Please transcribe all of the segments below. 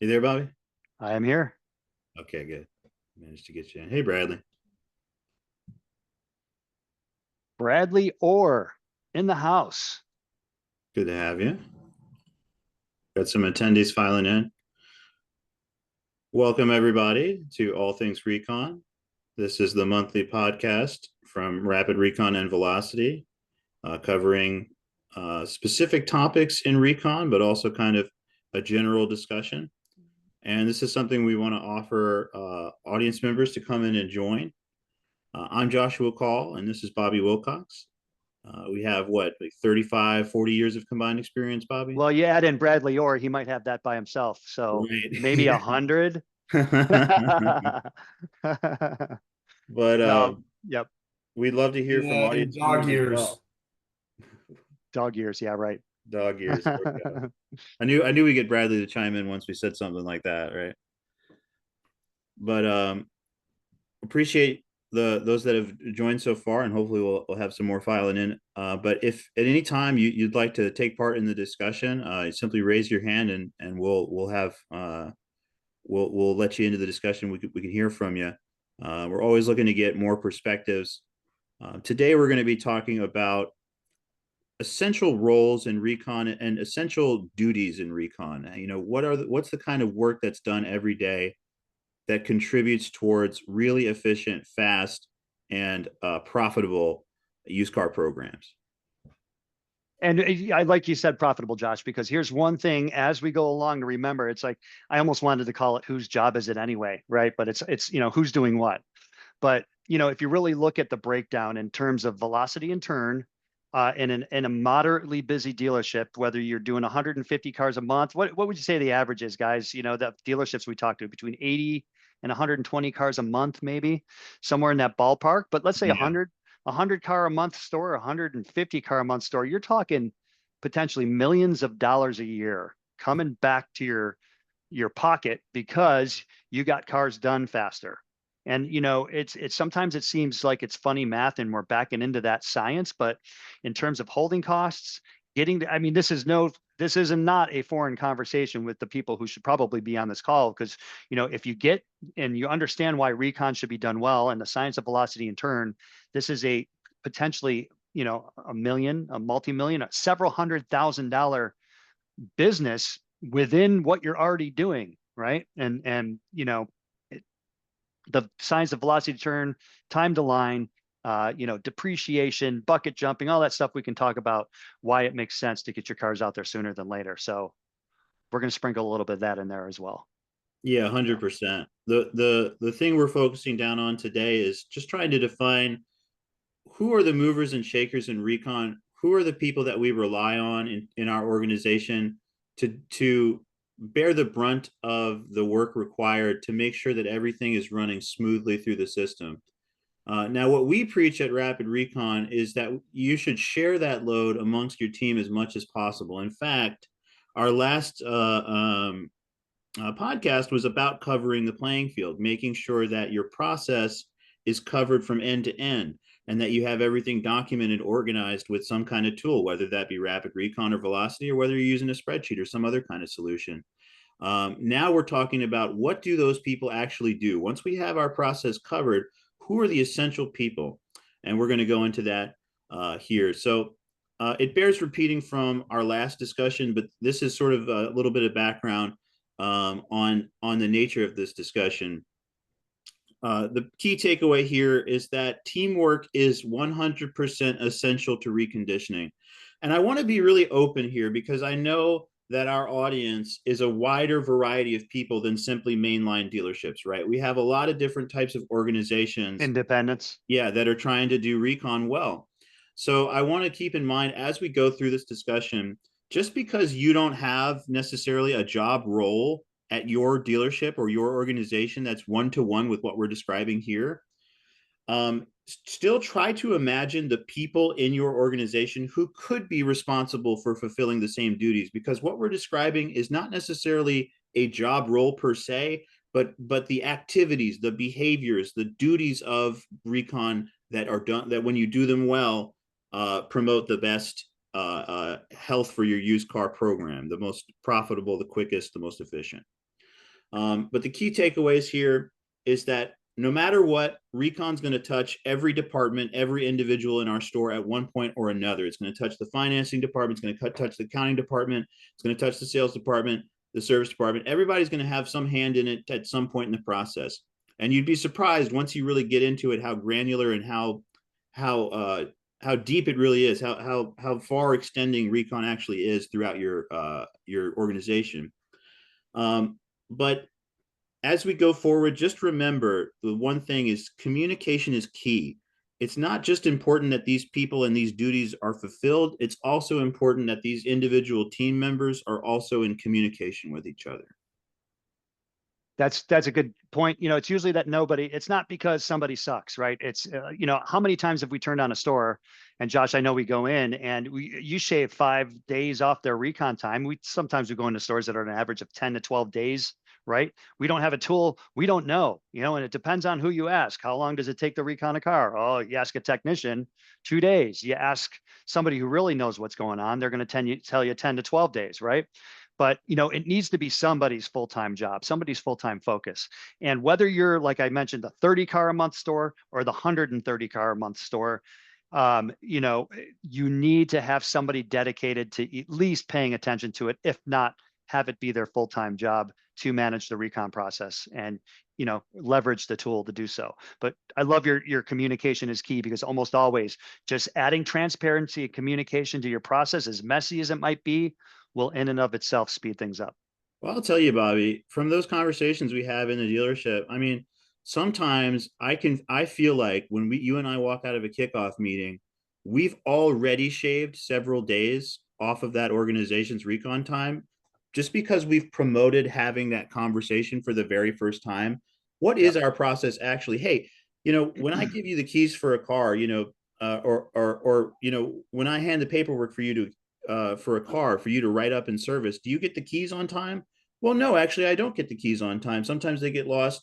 You there, Bobby? I am here. Okay, good. Managed to get you in. Hey, Bradley. Bradley Orr in the house. Good to have you. Got some attendees filing in. Welcome, everybody, to All Things Recon. This is the monthly podcast from Rapid Recon and Velocity, covering specific topics in recon, but also kind of a general discussion. And this is something we want to offer audience members to come in and join. I'm Joshua Call, and this is Bobby Wilcox. We have what, like 35, 40 years of combined experience, Bobby? Well, you add in Bradley Orr, he might have that by himself. So Right. maybe 100. But No, yep. we'd love to hear from In audience dog members as years. well. Dog years. Yeah, right. Dog years. There we go. I knew we get Bradley to chime in once we said something like that, right? But appreciate those that have joined so far, and hopefully we'll have some more filing in. But if at any time you'd like to take part in the discussion, simply raise your hand and we'll have we'll let you into the discussion. We can hear from you. We're always looking to get more perspectives. Today we're going to be talking about essential roles in recon and essential duties in recon. What's the kind of work that's done every day that contributes towards really efficient, fast, and profitable used car programs. And I like you said, profitable, Josh, because here's one thing as we go along to remember. It's like I almost wanted to call it whose job is it anyway, right? But it's who's doing what. But if you really look at the breakdown in terms of velocity and turn, in a moderately busy dealership, whether you're doing 150 cars a month, what would you say the average is, guys? The dealerships we talk to between 80 and 120 cars a month, maybe somewhere in that ballpark. But let's say Yeah, 100 car a month store, 150 car a month store, you're talking potentially millions of dollars a year coming back to your pocket because you got cars done faster. And it's sometimes it seems like it's funny math and we're backing into that science, but in terms of holding costs, I mean, this is not a foreign conversation with the people who should probably be on this call because if you get and you understand why recon should be done well and the science of velocity and turn, this is a potentially a million, a multi-million, a several $100,000 business within what you're already doing, right? And the science of velocity turn, time to line, depreciation, bucket jumping, all that stuff. We can talk about why it makes sense to get your cars out there sooner than later. So we're going to sprinkle a little bit of that in there as well. yeah, So 100%. The thing we're focusing down on today is just trying to define who are the movers and shakers in recon. Who are the people that we rely on in our organization to bear the brunt of the work required to make sure that everything is running smoothly through the system. Now, what we preach at Rapid Recon is that you should share that load amongst your team as much as possible. In fact, our last podcast was about covering the playing field, making sure that your process is covered from end to end and that you have everything documented, organized with some kind of tool, whether that be Rapid Recon or Velocity, or whether you're using a spreadsheet or some other kind of solution. Now we're talking about what do those people actually do? Once we have our process covered, who are the essential people? And we're going to go into that here. So it bears repeating from our last discussion, but this is sort of a little bit of background on the nature of this discussion. The key takeaway here is that teamwork is 100% essential to reconditioning. And I want to be really open here because I know that our audience is a wider variety of people than simply mainline dealerships, right? We have a lot of different types of organizations, independence. yeah, that are trying to do recon well. So I want to keep in mind as we go through this discussion, just because you don't have necessarily a job role at your dealership or your organization that's one to one with what we're describing here, still try to imagine the people in your organization who could be responsible for fulfilling the same duties, because what we're describing is not necessarily a job role per se, but the activities, the behaviors, the duties of recon that are done, that when you do them well, promote the best health for your used car program, the most profitable, the quickest, the most efficient. But the key takeaways here is that no matter what, Recon's going to touch every department, every individual in our store at one point or another. It's going to touch the financing department. It's going to touch the accounting department. It's going to touch the sales department, the service department. Everybody's going to have some hand in it at some point in the process. And you'd be surprised once you really get into it how granular and how deep it really is, how far extending Recon actually is throughout your organization. But as we go forward, just remember the one thing is communication is key. It's not just important that these people and these duties are fulfilled, it's also important that these individual team members are also in communication with each other. That's a good point. It's usually that it's not because somebody sucks, right? It's, how many times have we turned on a store, and Josh, I know we go in and you shave 5 days off their recon time. Sometimes we go into stores that are an average of 10 to 12 days, right? We don't have a tool. We don't know, and it depends on who you ask. How long does it take to recon a car? Oh, you ask a technician, 2 days. You ask somebody who really knows what's going on, they're going to tell you 10 to 12 days, right? But it needs to be somebody's full-time job, somebody's full-time focus. And whether you're, like I mentioned, the 30 car a month store or the 130 car a month store, you need to have somebody dedicated to at least paying attention to it, if not have it be their full-time job to manage the recon process and leverage the tool to do so. But I love your communication is key, because almost always just adding transparency and communication to your process, as messy as it might be, will in and of itself speed things up. Well, I'll tell you, Bobby, from those conversations we have in the dealership, I mean, sometimes I feel like when you and I walk out of a kickoff meeting, we've already shaved several days off of that organization's recon time just because we've promoted having that conversation for the very first time. What is Yep. our process actually? Hey, when I give you the keys for a car, or when I hand the paperwork for you to for a car for you to write up and service, do you get the keys on time? Well, no, actually, I don't get the keys on time. Sometimes they get lost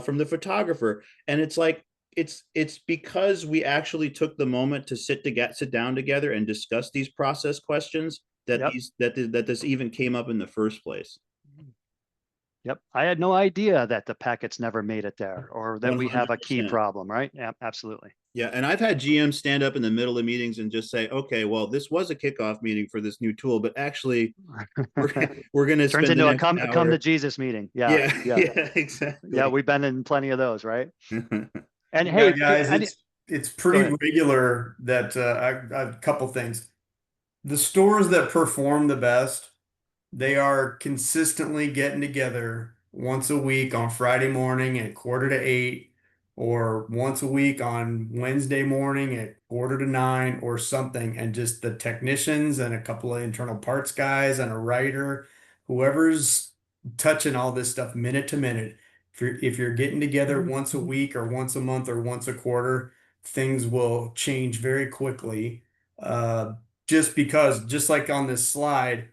from the photographer, and it's like it's because we actually took the moment to sit down together and discuss these process questions that Yep. that this even came up in the first place. Yep. I had no idea that the packets never made it there, or that we have a key 100%. problem, right? Yeah, absolutely. Yeah, and I've had GMs stand up in the middle of meetings and just say, "Okay, well, this was a kickoff meeting for this new tool, but actually, we're we're going to Turns spend the into a next come to hour." Jesus meeting. Yeah. Yeah, Yeah. yeah, Yeah. exactly. We've been in plenty of those, right? And Yeah, hey, guys, any, it's go pretty ahead. regular that a couple things. The stores that perform the best, they are consistently getting together once a week on Friday morning at 7:45, or once a week on Wednesday morning at 8:45 or something. And just the technicians and a couple of internal parts guys and a writer, whoever's touching all this stuff minute to minute. If you're getting together once a week or once a month or once a quarter, things will change very quickly. Uh, just because, just like on this slide,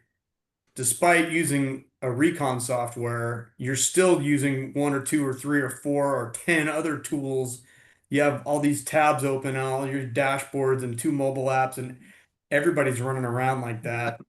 despite using a recon software, you're still using one or two or three or four or 10 other tools. You have all these tabs open on all your dashboards and two mobile apps, and everybody's running around like that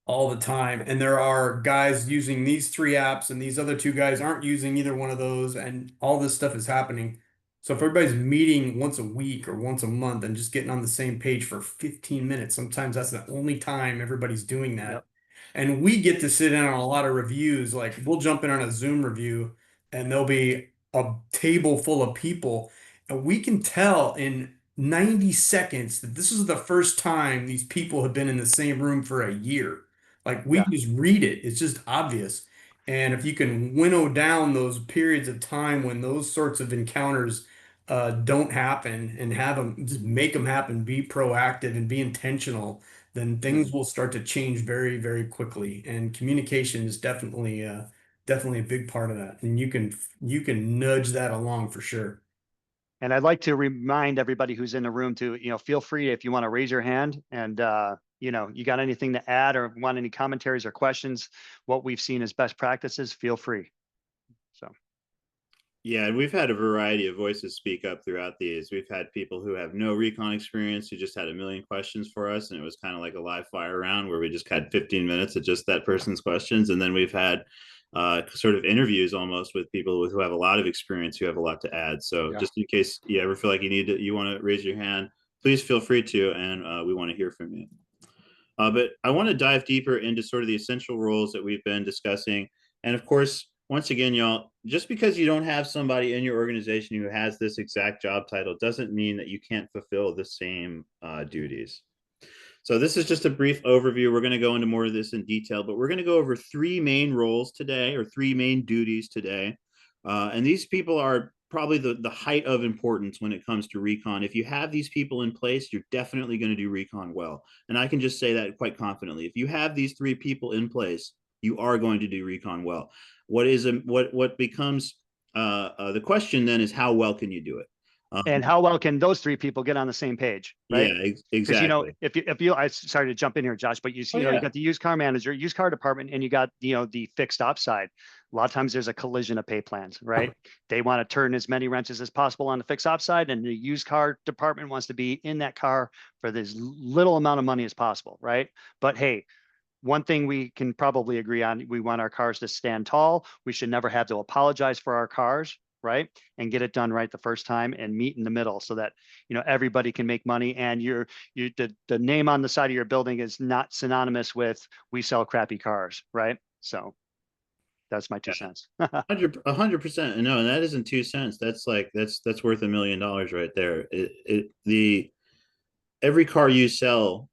all the time. And there are guys using these three apps, and these other two guys aren't using either one of those, and all this stuff is happening. So if everybody's meeting once a week or once a month and just getting on the same page for 15 minutes, sometimes that's the only time everybody's doing that. Yep. And we get to sit in on a lot of reviews. Like, we'll jump in on a Zoom review and there'll be a table full of people, and we can tell in 90 seconds that this is the first time these people have been in the same room for a year. Like, we Yeah. can just read it. It's just obvious. And if you can winnow down those periods of time when those sorts of encounters don't happen, and have them, just make them happen, be proactive and be intentional, then Yep. things will start to change very, very quickly. And communication is definitely a big part of that. And you can nudge that along for sure. And I'd like to remind everybody who's in the room to, feel free if you want to raise your hand, and, you got anything to add or want any commentaries or questions, what we've seen as best practices, feel free. So. Yeah, and we've had a variety of voices speak up throughout these. We've had people who have no recon experience who just had a million questions for us, and it was kind of like a live fire round where we just had 15 minutes of just that person's questions. And then we've had sort of interviews almost with people who have a lot of experience who have a lot to add. So Yeah. just in case you ever feel like you want to raise your hand, please feel free to, and we want to hear from you. But I want to dive deeper into sort of the essential roles that we've been discussing. And of course, once again, y'all, just because you don't have somebody in your organization who has this exact job title doesn't mean that you can't fulfill the same duties. So this is just a brief overview. We're going to go into more of this in detail, but we're going to go over three main roles today, or three main duties today. And these people are probably the height of importance when it comes to recon. If you have these people in place, you're definitely going to do recon well. And I can just say that quite confidently. If you have these three people in place, you are going to do recon well. What becomes the question then is how well can you do it? And how well can those three people get on the same page, right? Yeah, Because exactly. if you, I sorry to jump in here, Josh, but Oh you yeah. got the used car manager, used car department, and you got the fixed op side. A lot of times there's a collision of pay plans, right? They want to turn as many wrenches as possible on the fixed op side, and the used car department wants to be in that car for this little amount of money as possible, right? But hey, one thing we can probably agree on, we want our cars to stand tall. We should never have to apologize for our cars, right? And get it done right the first time and meet in the middle so that, everybody can make money and the name on the side of your building is not synonymous with we sell crappy cars, right? So that's my 2 cents. 100%. No, and that isn't 2 cents. That's like that's worth $1 million right there. The every car you sell,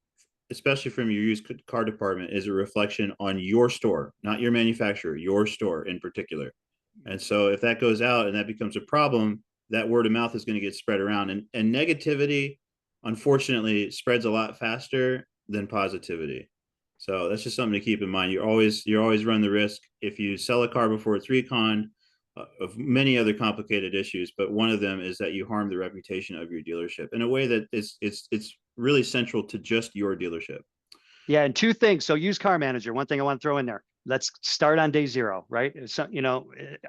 especially from your used car department, is a reflection on your store, not your manufacturer, your store in particular. And so if that goes out and that becomes a problem, that word of mouth is going to get spread around. And negativity, unfortunately, spreads a lot faster than positivity. So that's just something to keep in mind. You always run the risk if you sell a car before it's recon of many other complicated issues, but one of them is that you harm the reputation of your dealership in a way that it's really central to just your dealership. Yeah, and two things. So used car manager, one thing I want to throw in there. Let's start on day zero, right? So,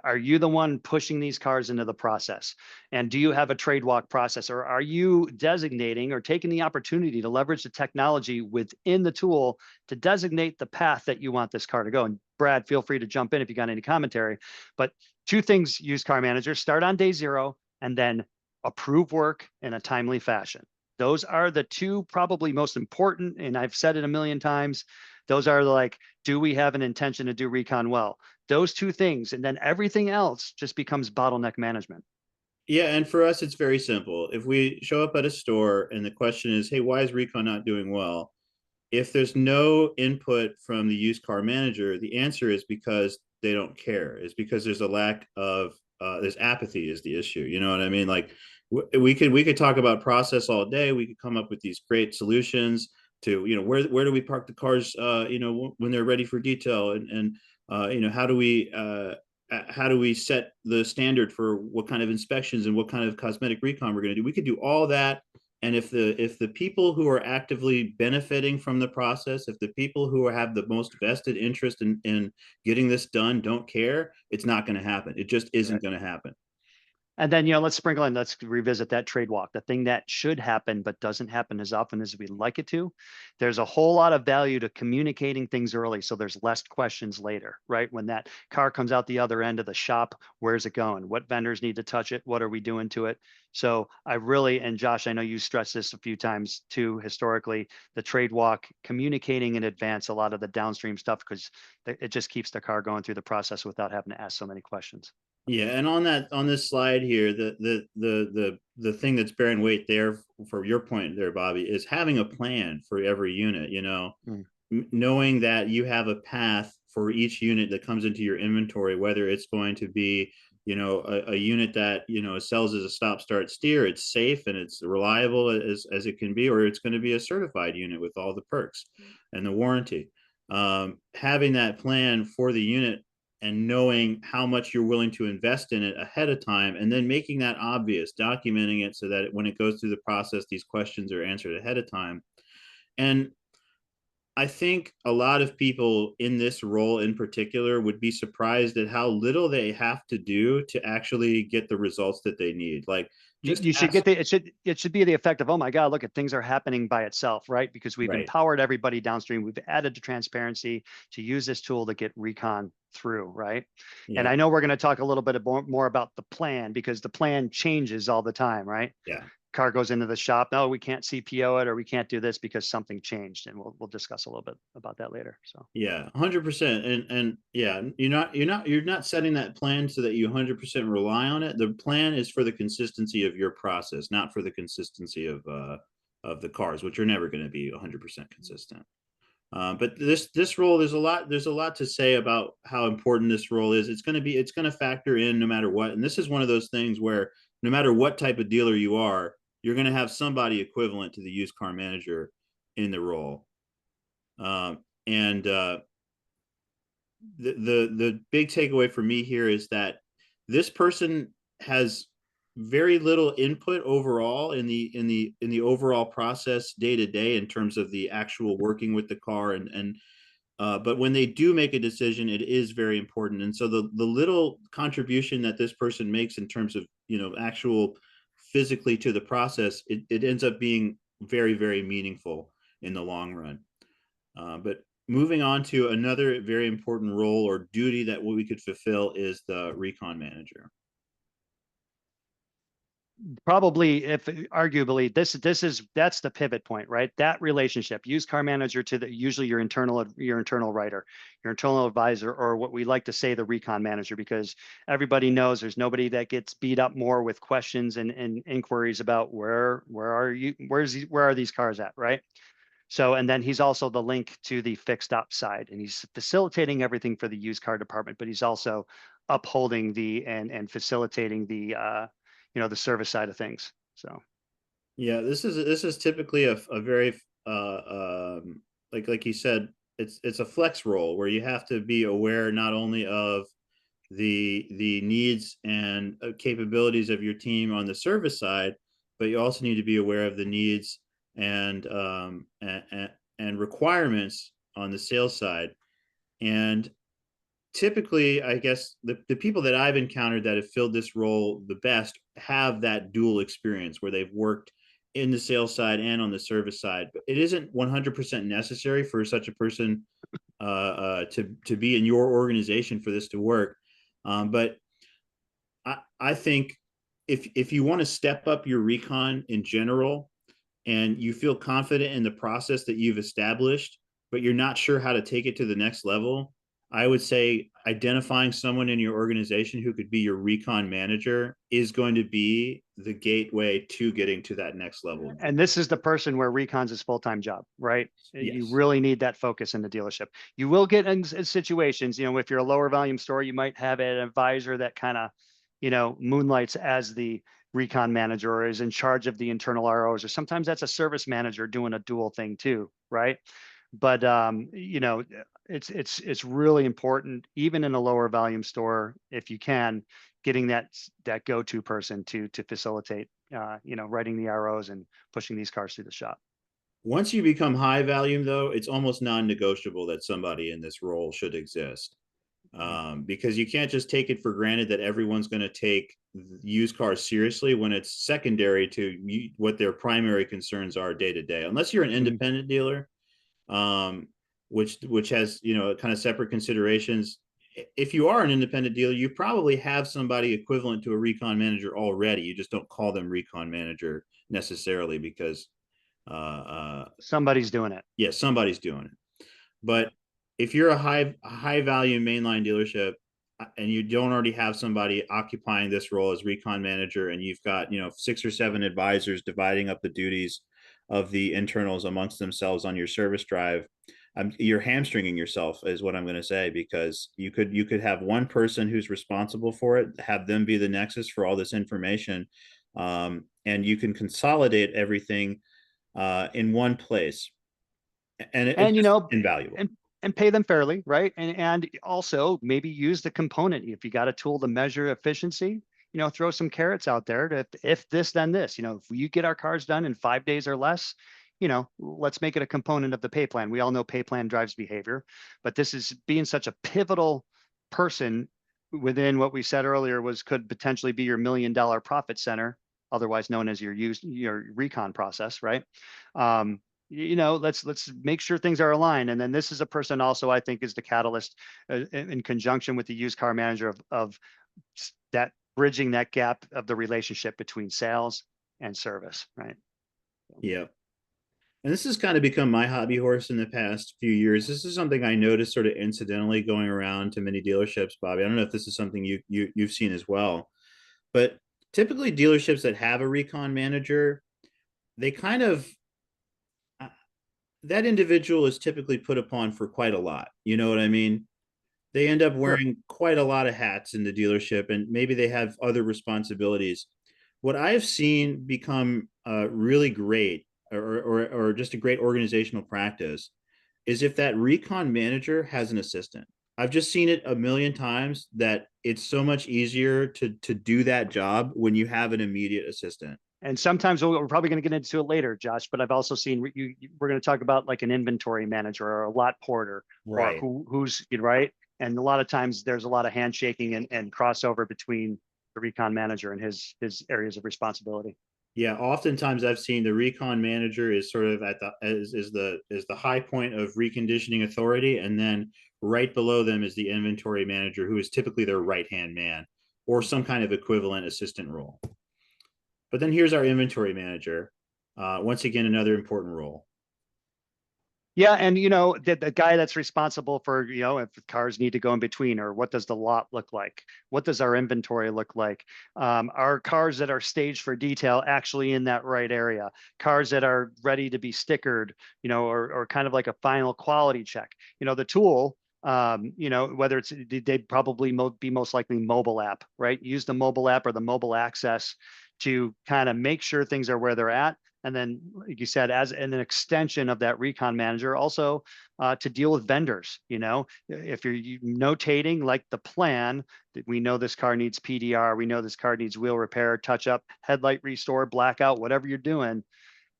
are you the one pushing these cars into the process? And do you have a trade walk process, or are you designating or taking the opportunity to leverage the technology within the tool to designate the path that you want this car to go? And Brad, feel free to jump in if you got any commentary. But two things, used car manager, start on day zero and then approve work in a timely fashion. Those are the two probably most important, and I've said it a million times. Those are like, do we have an intention to do recon well? Those two things, and then everything else just becomes bottleneck management. Yeah, and for us, it's very simple. If we show up at a store and the question is, hey, why is Recon not doing well? If there's no input from the used car manager, the answer is because they don't care. It's because there's a lack of there's apathy is the issue. You know what I mean? Like we could talk about process all day. We could come up with these great solutions to where do we park the cars when they're ready for detail and how do we set the standard for what kind of inspections and what kind of cosmetic recon we're going to do. We could do all that, and if the people who are actively benefiting from the process, if the people who have the most vested interest in getting this done don't care, it's not going to happen. It just isn't going to happen. And then, let's sprinkle in, let's revisit that trade walk, the thing that should happen, but doesn't happen as often as we'd like it to. There's a whole lot of value to communicating things early. So there's less questions later, right? When that car comes out the other end of the shop, where's it going? What vendors need to touch it? What are we doing to it? So I really, and Josh, I know you stressed this a few times too, historically, the trade walk, communicating in advance a lot of the downstream stuff, because it just keeps the car going through the process without having to ask so many questions. Yeah, and on this slide here, the thing that's bearing weight there for your point there, Bobby, is having a plan for every unit. Mm. Knowing that you have a path for each unit that comes into your inventory, whether it's going to be a unit that sells as a stop start steer, it's safe and it's reliable as it can be, or it's going to be a certified unit with all the perks and the warranty. Having that plan for the unit and knowing how much you're willing to invest in it ahead of time, and then making that obvious, documenting it so that when it goes through the process, these questions are answered ahead of time. And I think a lot of people in this role in particular would be surprised at how little they have to do to actually get the results that they need. Like just You should ask, get it should be the effect of, oh my God, look at things are happening by itself, right? Because we've right. empowered everybody downstream. We've added the transparency to use this tool to get recon through, right? And Yeah. I know we're going to talk a little bit more about the plan because the plan changes all the time, right? Yeah. Car goes into the shop. No, we can't CPO it or we can't do this because something changed. And we'll discuss a little bit about that later. So Yeah, 100%. And yeah, you're not setting that plan so that you 100% rely on it. The plan is for the consistency of your process, not for the consistency of the cars, which are never going to be 100% consistent. But this role, there's a lot to say about how important this role is. It's going to factor in no matter what. And this is one of those things where no matter what type of dealer you are, you're going to have somebody equivalent to the used car manager in the role. And the big takeaway for me here is that this person has very little input overall in the overall process day to day in terms of the actual working with the car and but when they do make a decision, it is very important. And so the little contribution that this person makes in terms of actual physically to the process, it ends up being very, very meaningful in the long run. But moving on to another very important role or duty that we could fulfill is the recon manager. probably, if arguably, that's the pivot point, right? That relationship, used car manager to the usually your internal writer, your internal advisor, or what we like to say the recon manager, because everybody knows there's nobody that gets beat up more with questions and inquiries about where are these cars at, right? So, and then he's also the link to the fixed op side, and he's facilitating everything for the used car department, but he's also upholding and facilitating the service side of things. So, Yeah, this is typically a very like you said, it's a flex role where you have to be aware not only of the needs and capabilities of your team on the service side, but you also need to be aware of the needs and and requirements on the sales side. And typically, I guess the people that I've encountered that have filled this role the best have that dual experience where they've worked in the sales side and on the service side. But it isn't 100% necessary for such a person to be in your organization for this to work. But I think if you want to step up your recon in general and you feel confident in the process that you've established, but you're not sure how to take it to the next level, I would say identifying someone in your organization who could be your recon manager is going to be the gateway to getting to that next level. and this is the person where recon's his full-time job, right? You Yes. really need that focus in the dealership. You will get in situations, if you're a lower volume store, you might have an advisor that kind of, moonlights as the recon manager or is in charge of the internal ROs, or sometimes that's a service manager doing a dual thing too, right? But it's really important, even in a lower volume store, if you can, getting that go-to person to facilitate, writing the ROs and pushing these cars through the shop. Once you become high volume, though, it's almost non-negotiable that somebody in this role should exist. Because you can't just take it for granted that everyone's going to take used cars seriously when it's secondary to what their primary concerns are day to day. Unless you're an independent dealer, which has kind of separate considerations. If you are an independent dealer, you probably have somebody equivalent to a recon manager already. You just don't call them recon manager necessarily because Somebody's doing it. yeah, somebody's doing it. But if you're a high value mainline dealership and you don't already have somebody occupying this role as recon manager, and you've got 6 or 7 advisors dividing up the duties of the internals amongst themselves on your service drive, you're hamstringing yourself, is what I'm going to say, because you could have one person who's responsible for it, have them be the nexus for all this information, and you can consolidate everything in one place, and it's And just invaluable. and pay them fairly, right? And also maybe use the component. If you got a tool to measure efficiency, throw some carrots out there to, if this then this, if you get our cars done in 5 days or less, let's make it a component of the pay plan. We all know pay plan drives behavior, but this is being such a pivotal person within what we said earlier could potentially be your $1 million profit center, otherwise known as your recon process, right? Let's make sure things are aligned. And then this is a person also, I think, is the catalyst in conjunction with the used car manager of that bridging that gap of the relationship between sales and service, right? Yeah. And this has kind of become my hobby horse in the past few years. This is something I noticed sort of incidentally going around to many dealerships, Bobby. I don't know if this is something you've seen as well, but typically dealerships that have a recon manager, they kind of that individual is typically put upon for quite a lot. You know what I mean? They end up Sure. wearing quite a lot of hats in the dealership, and maybe they have other responsibilities. What I've seen become really great, or just a great organizational practice, is if that recon manager has an assistant. I've just seen it a million times that it's so much easier to do that job when you have an immediate assistant. And sometimes we're probably going to get into it later, Josh, but I've also seen we're going to talk about like an inventory manager or a lot porter or Right. who's right. And a lot of times there's a lot of handshaking and crossover between the recon manager and his areas of responsibility. Yeah, oftentimes I've seen the recon manager is sort of at the is the high point of reconditioning authority, and then right below them is the inventory manager, who is typically their right hand man or some kind of equivalent assistant role. But then here's our inventory manager. Once again, another important role. Yeah, and the guy that's responsible for if cars need to go in between, or what does the lot look like? What does our inventory look like? Are cars that are staged for detail actually in that right area? Cars that are ready to be stickered, or kind of like a final quality check. The tool, whether they'd probably be most likely mobile app, right? Use the mobile app or the mobile access to kind of make sure things are where they're at. And then, like you said, as an extension of that recon manager, also to deal with vendors. If you're notating like the plan that we know this car needs PDR, we know this car needs wheel repair, touch up, headlight restore, blackout, whatever you're doing,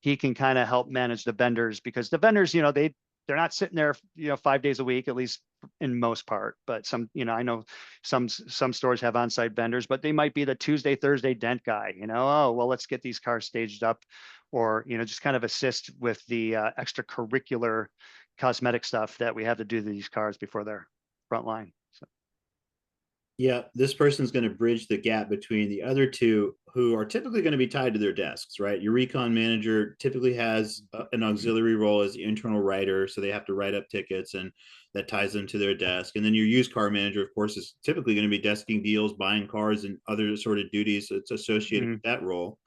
he can kind of help manage the vendors, because the vendors, they're not sitting there, 5 days a week, at least in most part. But some, I know some stores have on-site vendors, but they might be the Tuesday, Thursday dent guy. Oh well, let's get these cars staged up, or just kind of assist with the extracurricular cosmetic stuff that we have to do to these cars before they're front line. So. Yeah, this person's going to bridge the gap between the other two, who are typically going to be tied to their desks, right? Your recon manager typically has an auxiliary role as the internal writer, so they have to write up tickets, and that ties them to their desk. And then your used car manager, of course, is typically going to be desking deals, buying cars, and other sort of duties that's associated with that role.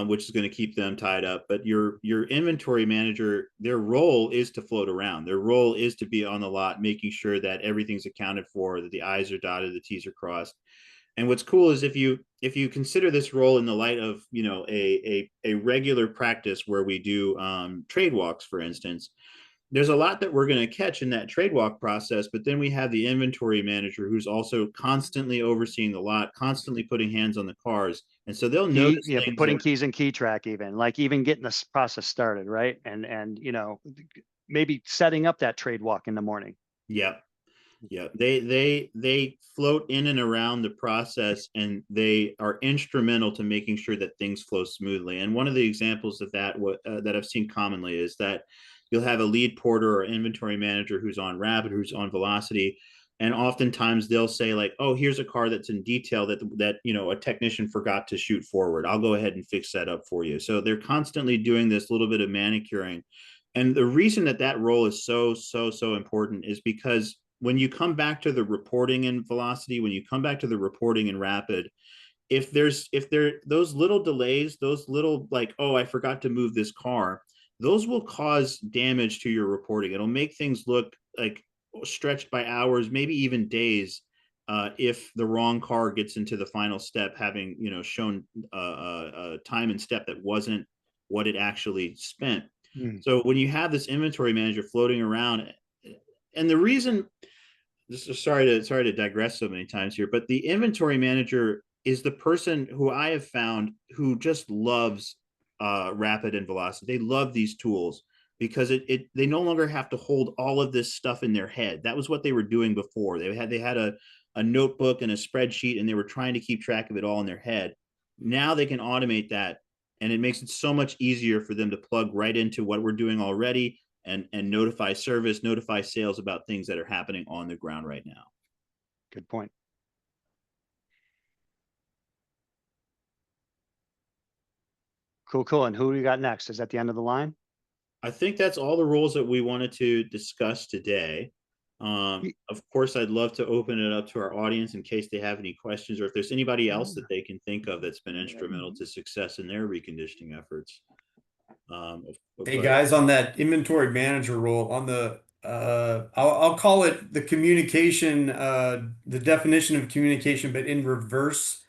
Which is going to keep them tied up. But your inventory manager, their role is to float around. Their role is to be on the lot, making sure that everything's accounted for, that the I's are dotted, the T's are crossed. And what's cool is if you consider this role in the light of a regular practice where we do trade walks, for instance, there's a lot that we're going to catch in that trade walk process, but then we have the inventory manager who's also constantly overseeing the lot, constantly putting hands on the cars. And so they'll notice things putting keys in key track, even getting this process started, right? And maybe setting up that trade walk in the morning. Yeah. Yeah. They float in and around the process, and they are instrumental to making sure that things flow smoothly. And one of the examples of that that I've seen commonly is that you'll have a lead porter or inventory manager who's on Rapid, who's on Velocity, and oftentimes they'll say like, "Oh, here's a car that's in detail that a technician forgot to shoot forward. I'll go ahead and fix that up for you." So they're constantly doing this little bit of manicuring. And the reason that role is so important is because when you come back to the reporting in Velocity, when you come back to the reporting in Rapid, if there those little delays, those little like, oh, I forgot to move this car, those will cause damage to your reporting. It'll make things look like stretched by hours, maybe even days, if the wrong car gets into the final step, having shown a time and step that wasn't what it actually spent. So when you have this inventory manager floating around, and the reason, sorry to digress so many times here, but the inventory manager is the person who I have found who just loves Rapid and Velocity. They love these tools because they no longer have to hold all of this stuff in their head. That was what they were doing before. They had a notebook and a spreadsheet, and they were trying to keep track of it all in their head. Now they can automate that, and it makes it so much easier for them to plug right into what we're doing already, and notify service, notify sales about things that are happening on the ground right now. Good point. Cool, cool. And who do you got next? Is that the end of the line? I think that's all the rules that we wanted to discuss today. Of course, I'd love to open it up to our audience in case they have any questions, or if there's anybody else that they can think of that's been instrumental to success in their reconditioning efforts. Hey guys, on that inventory manager role, on the I'll call it the communication, the definition of communication, but in reverse.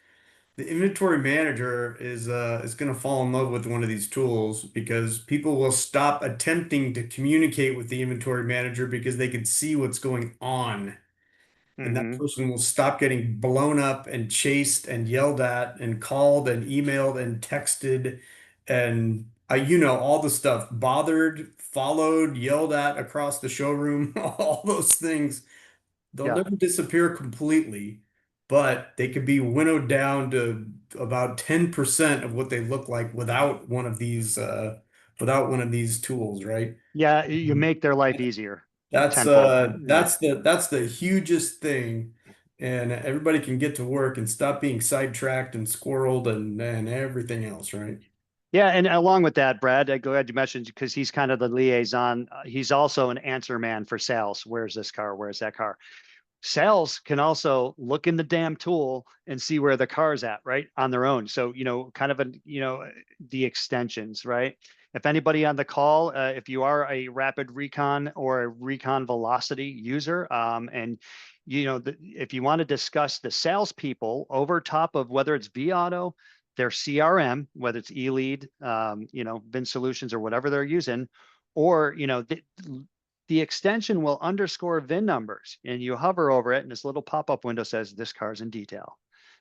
The inventory manager is going to fall in love with one of these tools because people will stop attempting to communicate with the inventory manager because they can see what's going on. And that Mm-hmm. person will stop getting blown up and chased and yelled at and called and emailed and texted and all the stuff, bothered, followed, yelled at across the showroom, all those things. They'll Yeah. never disappear completely, but they could be winnowed down to about 10% of what they look like without one of these tools, right? Yeah. You make their life easier That's tenfold. Yeah. that's the hugest thing. And everybody can get to work and stop being sidetracked and squirreled and everything else, right? Yeah. And along with that, Brad, go ahead, you mentioned because he's kind of the liaison. He's also an answer man for sales. Where's this car? Where's that car? Sales can also look in the damn tool and see where the car's at, right? On their own. So, kind of the extensions, right? If anybody on the call, if you are a Rapid Recon or a Recon Velocity user, and if you want to discuss the salespeople over top of whether it's vAuto, their CRM, whether it's eLead, Bin Solutions or whatever they're using, or the extension will underscore VIN numbers, and you hover over it and this little pop-up window says this car's in detail.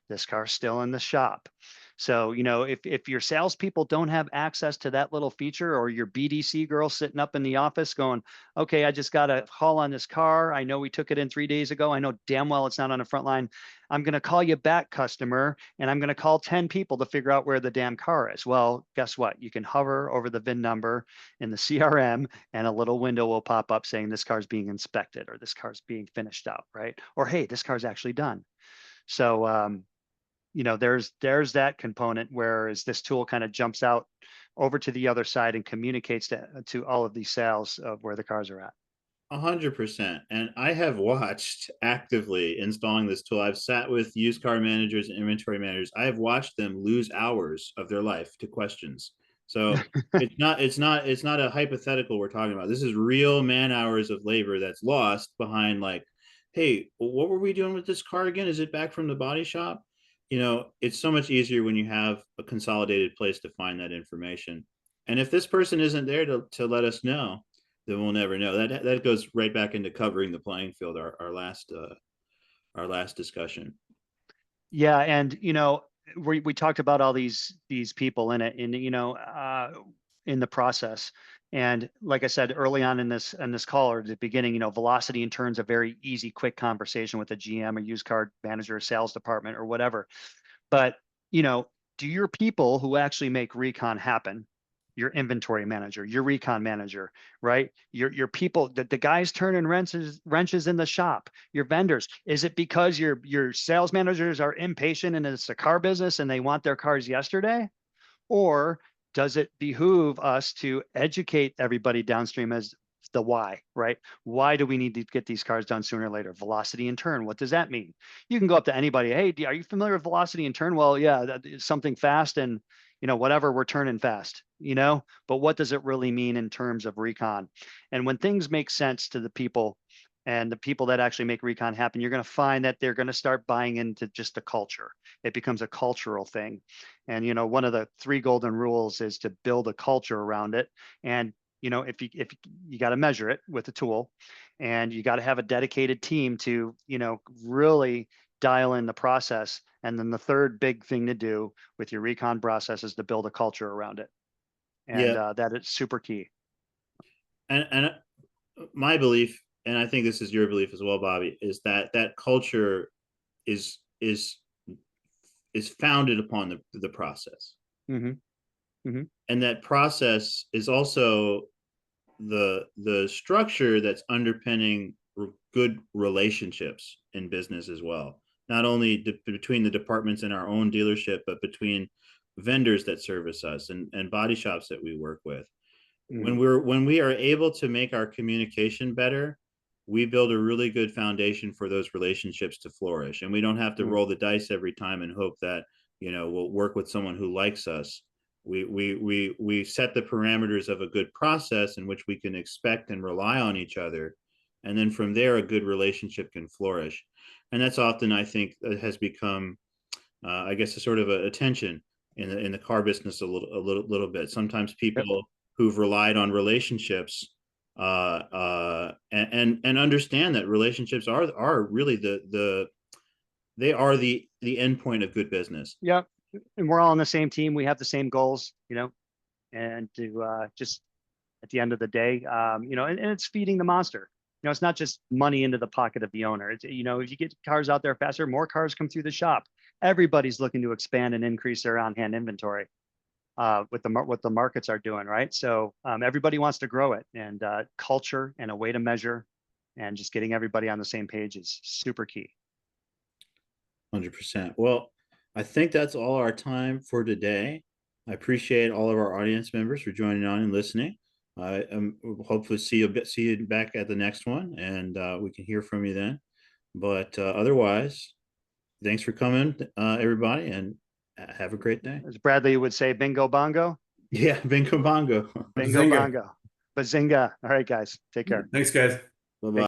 This car's still in the shop. So, if your salespeople don't have access to that little feature, or your BDC girl sitting up in the office going, okay, I just got a call on this car. I know we took it in 3 days ago. I know damn well it's not on the front line. I'm going to call you back, customer, and I'm going to call 10 people to figure out where the damn car is. Well, guess what? You can hover over the VIN number in the CRM, and a little window will pop up saying this car's being inspected, or this car's being finished out, right? Or, hey, this car's actually done. So, there's that component, whereas this tool kind of jumps out over to the other side and communicates to all of these sales of where the cars are at. 100%. And I have watched actively installing this tool. I've sat with used car managers and inventory managers. I have watched them lose hours of their life to questions. So it's not a hypothetical we're talking about. This is real man hours of labor that's lost behind, like, hey, what were we doing with this car again? Is it back from the body shop? It's so much easier when you have a consolidated place to find that information. And if this person isn't there to let us know, then we'll never know. That goes right back into covering the playing field, our last discussion. Yeah, and we talked about all these people in it, and in the process. And like I said early on in this call, or at the beginning, velocity and turn's a very easy, quick conversation with a GM, a used car manager, a sales department, or whatever. But do your people who actually make recon happen, your inventory manager, your recon manager, right? Your people, the guys turning wrenches in the shop, your vendors. Is it because your sales managers are impatient and it's a car business and they want their cars yesterday? Or does it behoove us to educate everybody downstream as the why, right? Why do we need to get these cars done sooner or later? Velocity and turn, what does that mean? You can go up to anybody. Hey, are you familiar with velocity and turn? Well, yeah, that is something fast, and whatever, we're turning fast, but what does it really mean in terms of recon? And when things make sense to the people, and the people that actually make recon happen, you're going to find that they're going to start buying into just the culture. It becomes a cultural thing. And, one of the 3 golden rules is to build a culture around it. And, if you got to measure it with a tool, and you got to have a dedicated team to, really dial in the process. And then the third big thing to do with your recon process is to build a culture around it. and that is super key. And my belief, and I think this is your belief as well, Bobby, is that that culture is is is founded upon the process. Mm-hmm. Mm-hmm. And that process is also the structure that's underpinning good relationships in business as well, not only between the departments in our own dealership, but between vendors that service us and body shops that we work with. When we are able to make our communication better, we build a really good foundation for those relationships to flourish, and we don't have to roll the dice every time and hope that we'll work with someone who likes us. We set the parameters of a good process in which we can expect and rely on each other, and then from there a good relationship can flourish. And that's often, I think, has become I guess a sort of a tension in the car business a little bit. Sometimes people who've relied on relationships and understand that relationships are really they are the end point of good business. Yep. And we're all on the same team. We have the same goals, and to just at the end of the day, and it's feeding the monster. It's not just money into the pocket of the owner. It's, if you get cars out there faster, more cars come through the shop. Everybody's looking to expand and increase their on-hand inventory with what the markets are doing, right? So everybody wants to grow it, and culture and a way to measure and just getting everybody on the same page is super key. 100%. Well, I think that's all our time for today. I appreciate all of our audience members for joining on and listening. I hopefully see you back at the next one, and we can hear from you then. But otherwise, thanks for coming, everybody, and have a great day. As Bradley would say, bingo bongo. Yeah, bingo bongo. Bingo bongo. Bazinga. All right, guys. Take care. Thanks, guys. Bye-bye.